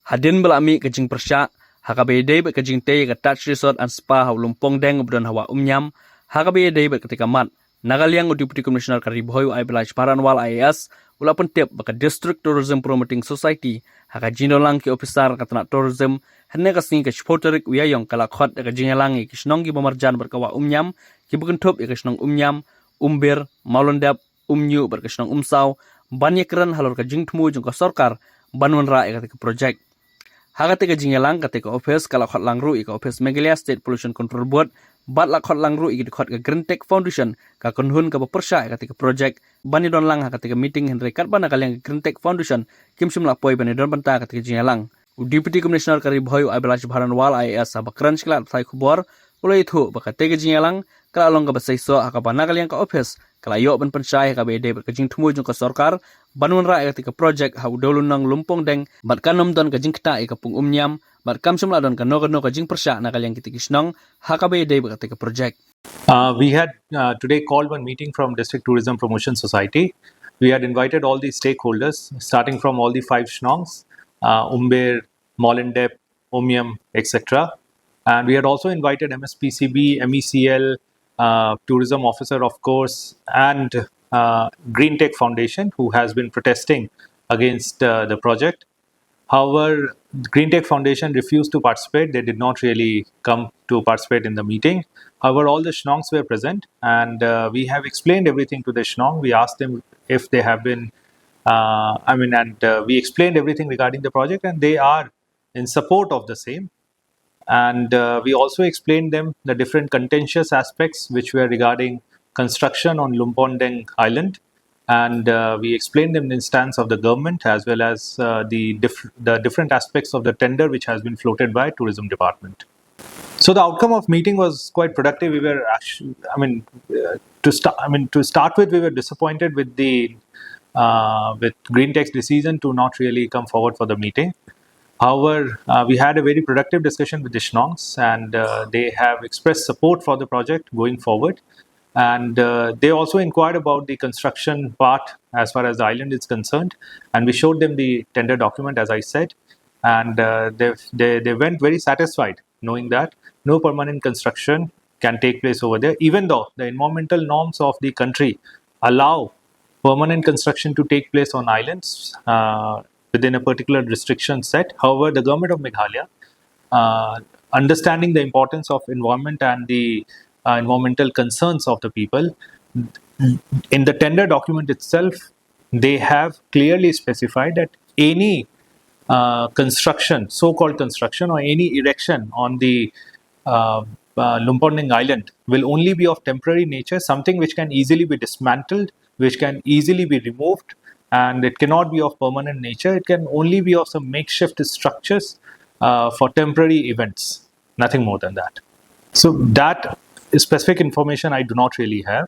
Hadin belami ke jing Pyrshah, hakabe day ke jing tei ke touch resort and spa hau Lumpongdeng ubdon hawa Umiam, hakabe day ketika mat. Nagaliang Deputy Commissioner Karibhoy ay belaj paranwal IAS ula Pyntip baka District Tourism Promoting Society haka jinolang ki officer katana tourism henne kasing ke spoterik uyayong kalakhot ke jingalangi ki Shnong ki bamarjan berkawa Umiam ki bukentup ke Shnong Umiam umbir maulondap umnyu berke Shnong umsaw banyakran halor ke jingtmu jung ka sarkar banwan ra ke project haga te jingalang ketika office kalakhot langru ke office Meghalaya State Pollution Control Board bat lakhot langru iki dikhot ke Green Tech Foundation ka kunhun ka Pyrshah ketika project bani don lang ketika meeting henry kat bana kalyang Green Tech Foundation kimsum lapoi bani don banta ketika jingalang Deputy Commissioner Karibhoy ay belaj baranwal IAS sabakran sklat thai khubor ulai thu baka te jingalang kala long ka basaiso haka bana kalyang ka office kala yo ban Pyrshah ka be de ka jing thumu jung ka sarkar banun ra ketika project hau dolun nang Lumpongdeng bat kanom don ka jingkta ka pung Umiam bat kamsum la don ka no ka jing Pyrshah na kalyang kitik Shnong hakabe de ketika project. We had today called one meeting from District Tourism Promotion Society. We had invited all the stakeholders, starting from all the 5 Shnongs, Umber, Mollendep, Umiam, etc. And we had also invited MSPCB, MECL, Tourism Officer, of course, and Green Tech Foundation, who has been protesting against the project. However, Green Tech Foundation refused to participate. They did not really come to participate in the meeting. However, all the Shnongs were present, and we have explained everything to the Shnong. We asked them if they have been, we explained everything regarding the project, and they are in support of the same. And we also explained them the different contentious aspects which were regarding construction on Lumpongdeng Island. And we explained them the stance of the government as well as the different aspects of the tender which has been floated by Tourism Department. So the outcome of meeting was quite productive. We were actually, to start with, we were disappointed with the with Green Tech's decision to not really come forward for the meeting. However, we had a very productive discussion with the Shnongs, and they have expressed support for the project going forward. And they also inquired about the construction part as far as the island is concerned, and we showed them the tender document, as I said, and they went very satisfied knowing that no permanent construction can take place over there, even though the environmental norms of the country allow permanent construction to take place on islands within a particular restriction set. However, the government of Meghalaya, understanding the importance of environment and the environmental concerns of the people, in the tender document itself, they have clearly specified that any construction, so-called construction, or any erection on the Lumpongdeng Island will only be of temporary nature, something which can easily be dismantled, which can easily be removed, and it cannot be of permanent nature. It can only be of some makeshift structures for temporary events, nothing more than that. So that specific information I do not really have.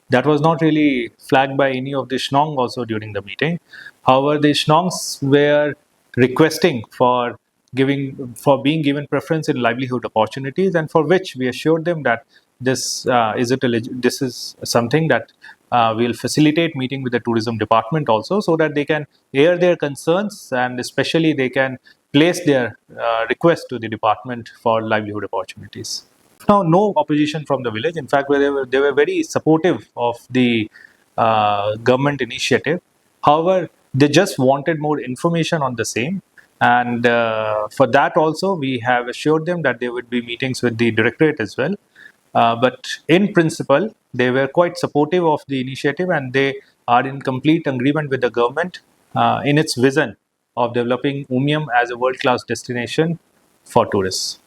That was not really flagged by any of the Shnong also during the meeting. However, the Shnongs were requesting for being given preference in livelihood opportunities, and for which we assured them that this is something that will facilitate meeting with the tourism department also, so that they can air their concerns, and especially they can place their request to the department for livelihood opportunities. Now, no opposition from the village. In fact, they were very supportive of the government initiative. However, they just wanted more information on the same. And for that also, we have assured them that there would be meetings with the directorate as well. But in principle, they were quite supportive of the initiative, and they are in complete agreement with the government in its vision of developing Umiam as a world-class destination for tourists.